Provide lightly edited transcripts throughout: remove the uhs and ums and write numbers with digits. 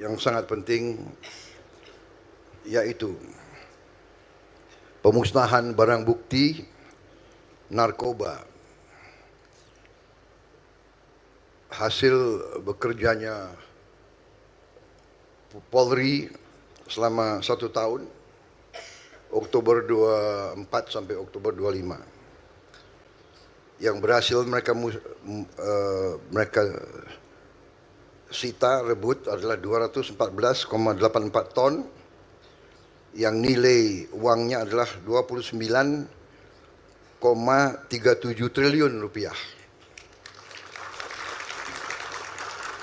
yang sangat penting, yaitu pemusnahan barang bukti narkoba hasil bekerjanya Polri selama 1 tahun, Oktober 24 sampai Oktober 25, yang berhasil mereka sita rebut adalah 214,84 ton, yang nilai uangnya adalah 29,37 triliun rupiah.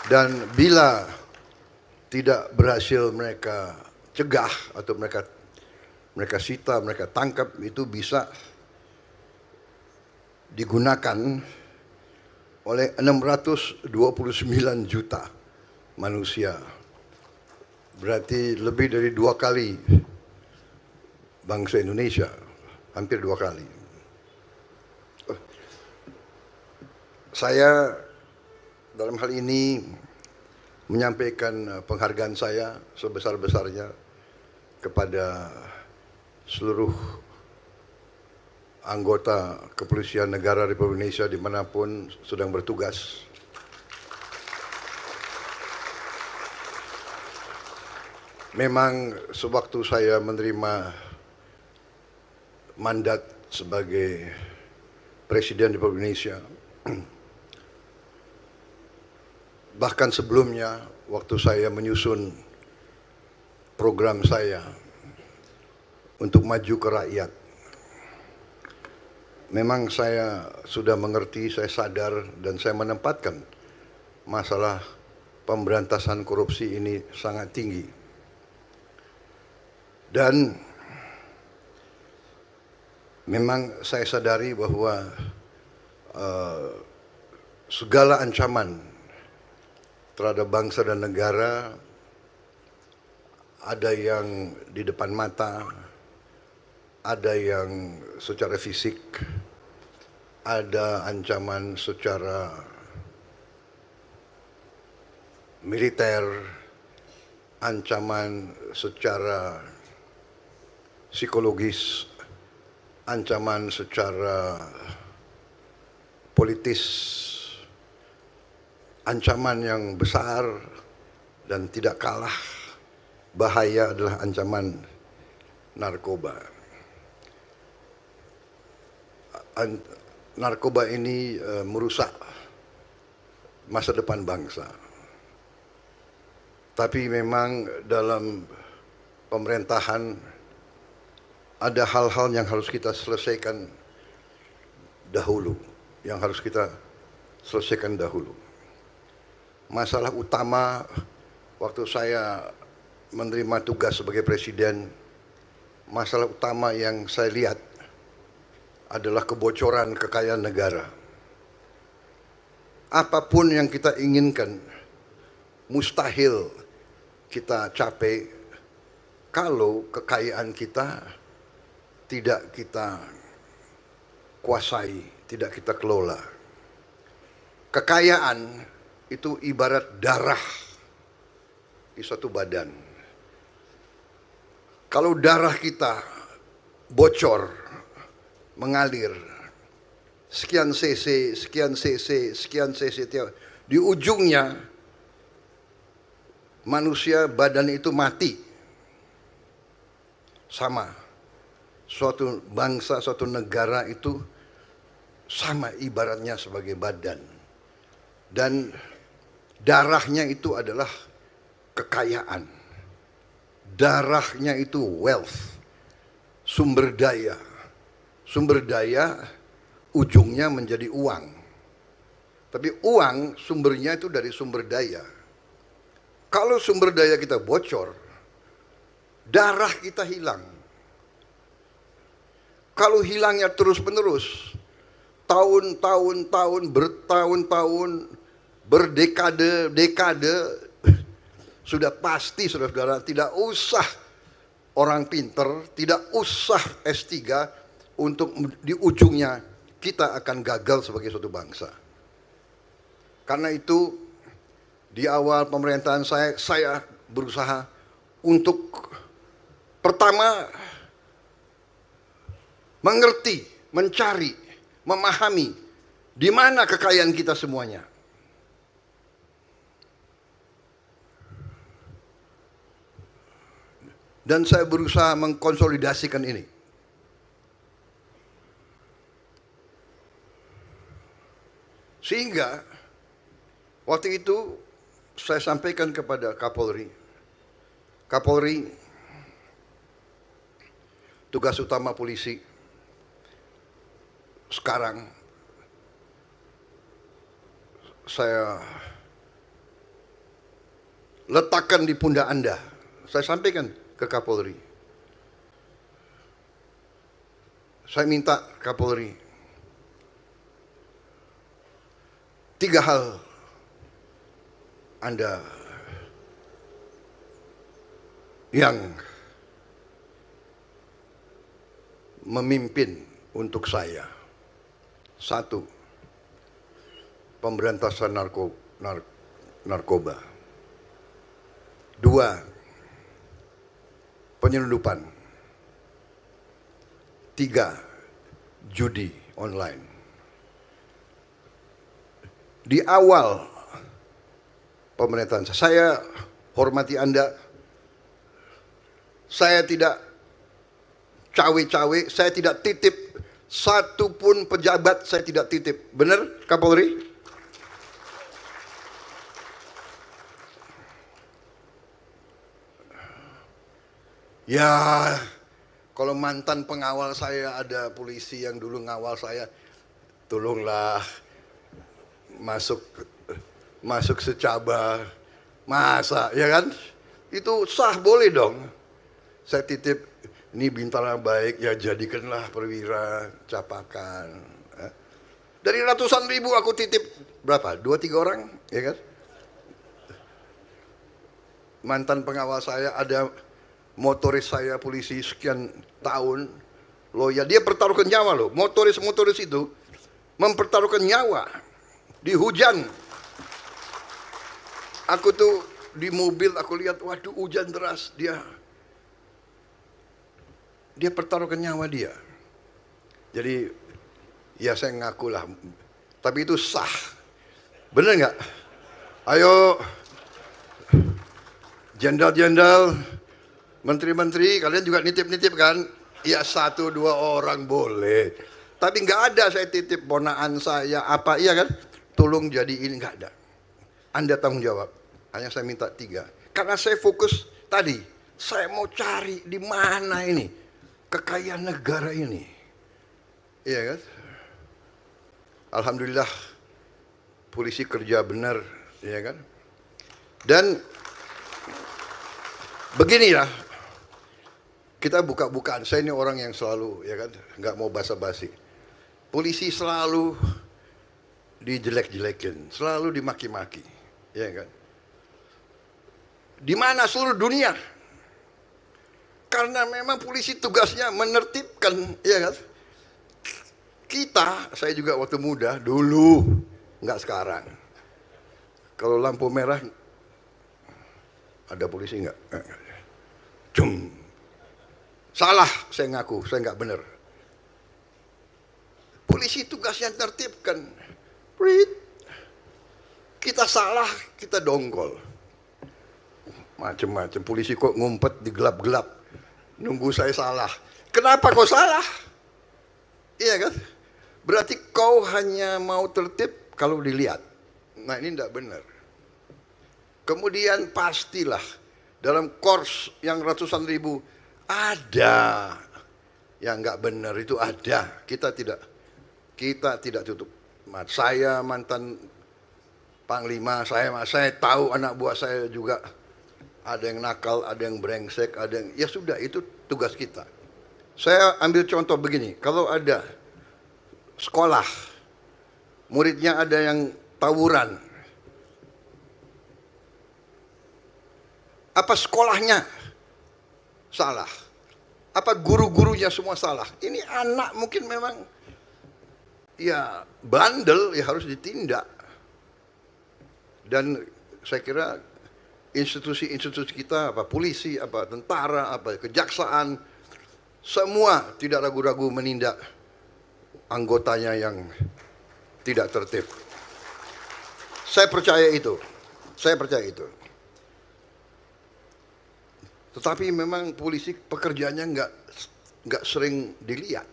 Dan bila tidak berhasil mereka cegah atau mereka sita, mereka tangkap, itu bisa digunakan oleh 629 juta manusia. Berarti lebih dari 2 kali bangsa Indonesia, hampir 2 kali. Saya dalam hal ini menyampaikan penghargaan saya sebesar-besarnya kepada seluruh anggota Kepolisian Negara Republik Indonesia dimanapun sedang bertugas. Memang sewaktu saya menerima mandat sebagai Presiden Republik Indonesia, bahkan sebelumnya waktu saya menyusun program saya untuk maju ke rakyat, memang saya sudah mengerti, saya sadar, dan saya menempatkan masalah pemberantasan korupsi ini sangat tinggi. Dan memang saya sadari bahwa segala ancaman terhadap bangsa dan negara, ada yang di depan mata, ada yang secara fisik, ada ancaman secara militer, ancaman secara psikologis, ancaman secara politis, ancaman yang besar dan tidak kalah bahaya adalah ancaman narkoba. Narkoba ini merusak masa depan bangsa. Tapi memang dalam pemerintahan ada hal-hal yang harus kita selesaikan dahulu, Masalah utama waktu saya menerima tugas sebagai presiden, masalah utama yang saya lihat adalah kebocoran kekayaan negara. Apapun yang kita inginkan, mustahil kita capai kalau kekayaan kita tidak kita kuasai, tidak kita kelola. Kekayaan itu ibarat darah di suatu badan. Kalau darah kita bocor, mengalir, sekian cc, di ujungnya manusia badan itu mati. Sama, suatu bangsa, suatu negara itu sama ibaratnya sebagai badan. Dan darahnya itu adalah kekayaan. Darahnya itu wealth, sumber daya. Sumber daya ujungnya menjadi uang. Tapi uang sumbernya itu dari sumber daya. Kalau sumber daya kita bocor, darah kita hilang. Kalau hilangnya terus-menerus, tahun-tahun, bertahun-tahun, berdekade-dekade, sudah pasti, saudara-saudara, tidak usah orang pinter, tidak usah S3, untuk di ujungnya kita akan gagal sebagai suatu bangsa. Karena itu, di awal pemerintahan saya berusaha untuk pertama mengerti, mencari, memahami di mana kekayaan kita semuanya. Dan saya berusaha mengkonsolidasikan ini. Sehingga waktu itu saya sampaikan kepada Kapolri. Kapolri, tugas utama polisi sekarang saya letakkan di pundak Anda. Saya sampaikan ke Kapolri. Saya minta Kapolri 3 hal Anda yang memimpin untuk saya. 1, pemberantasan narkoba. 2, penyelundupan. 3, judi online. Di awal pemerintahan saya hormati Anda. Saya tidak cawe-cawe, saya tidak titip satu pun pejabat, saya tidak titip. Benar, Kapolri? Ya, kalau mantan pengawal saya ada polisi yang dulu ngawal saya, tolonglah masuk secaba, masa, ya kan? Itu sah, boleh dong. Saya titip, ini bintang baik, ya jadikanlah perwira capakan. Dari ratusan ribu aku titip berapa? 2-3 orang, ya kan? Mantan pengawal saya ada motoris saya polisi sekian tahun, loyal. Dia pertaruhkan nyawa loh. Motoris itu mempertaruhkan nyawa di hujan. Aku tuh di mobil, aku lihat, waduh hujan deras, dia pertaruhkan nyawa dia. Jadi ya saya ngaku lah, tapi itu sah. Bener nggak? Ayo jenderal-jenderal, menteri-menteri, kalian juga nitip-nitip kan? Ya 1-2 orang boleh. Tapi nggak ada saya titip ponaan saya apa, iya kan? Tolong jadi ini, nggak ada. Anda tanggung jawab. Hanya saya minta 3. Karena saya fokus tadi, saya mau cari di mana ini kekayaan negara ini. Iya kan? Alhamdulillah polisi kerja benar, ya kan? Dan beginilah, kita buka-bukaan. Saya ini orang yang selalu, ya kan, nggak mau basa-basi. Polisi selalu dijelek-jelekin, selalu dimaki-maki, ya kan? Di mana seluruh dunia? Karena memang polisi tugasnya menertibkan, ya kan? Kita, saya juga waktu muda dulu, nggak sekarang. Kalau lampu merah, ada polisi nggak? Cum. Salah, saya ngaku, saya nggak benar. Polisi tugasnya tertibkan. Kita salah, kita dongkol. Macem-macem, polisi kok ngumpet di gelap-gelap, nunggu saya salah. Kenapa kau salah? Iya kan? Berarti kau hanya mau tertib kalau dilihat. Nah ini tidak benar. Kemudian pastilah dalam kors yang ratusan ribu ada yang nggak benar, itu ada. Kita tidak tutup. Saya mantan panglima, saya tahu anak buah saya juga ada yang nakal, ada yang brengsek, ada yang, ya sudah, itu tugas kita. Saya ambil contoh begini, kalau ada sekolah, muridnya ada yang tawuran, apa sekolahnya salah? Apa guru-gurunya semua salah? Ini anak mungkin memang ya bandel, ya harus ditindak. Dan saya kira institusi-institusi kita, apa polisi, apa tentara, apa kejaksaan, semua tidak ragu-ragu menindak anggotanya yang tidak tertib. Saya percaya itu. Saya percaya itu. Tetapi memang polisi pekerjaannya nggak sering dilihat.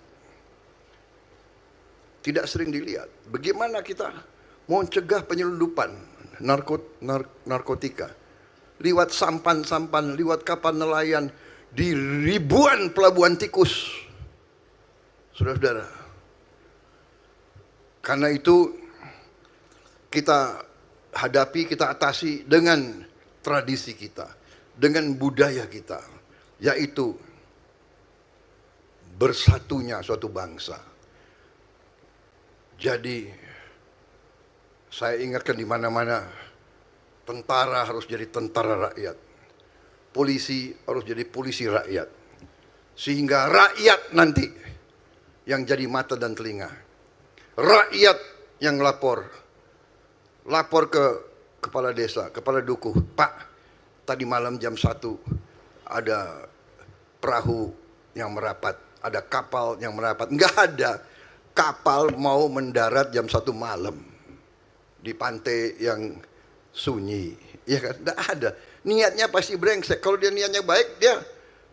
Tidak sering dilihat. Bagaimana kita mau mencegah penyelundupan narkotika lewat sampan-sampan, lewat kapal nelayan di ribuan pelabuhan tikus, saudara-saudara. Karena itu kita hadapi, kita atasi dengan tradisi kita, dengan budaya kita, yaitu bersatunya suatu bangsa. Jadi saya ingatkan di mana-mana, tentara harus jadi tentara rakyat, polisi harus jadi polisi rakyat, sehingga rakyat nanti yang jadi mata dan telinga, rakyat yang lapor ke kepala desa, kepala dukuh, Pak, tadi malam jam 1 ada perahu yang merapat, ada kapal yang merapat. Enggak ada kapal mau mendarat jam 1 malam di pantai yang sunyi, ya kan? Enggak ada. Niatnya pasti brengsek. Kalau dia niatnya baik, dia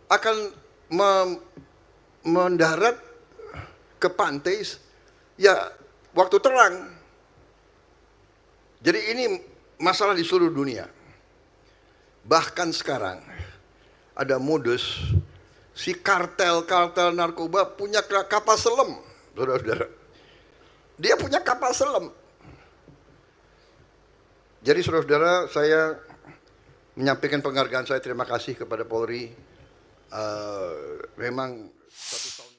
akan mendarat ke pantai ya waktu terang. Jadi ini masalah di seluruh dunia. Bahkan sekarang ada modus si kartel narkoba punya kapal selam, saudara-saudara. Dia punya kapal selam. Jadi saudara-saudara, saya menyampaikan penghargaan saya, terima kasih kepada Polri. Memang 1 tahun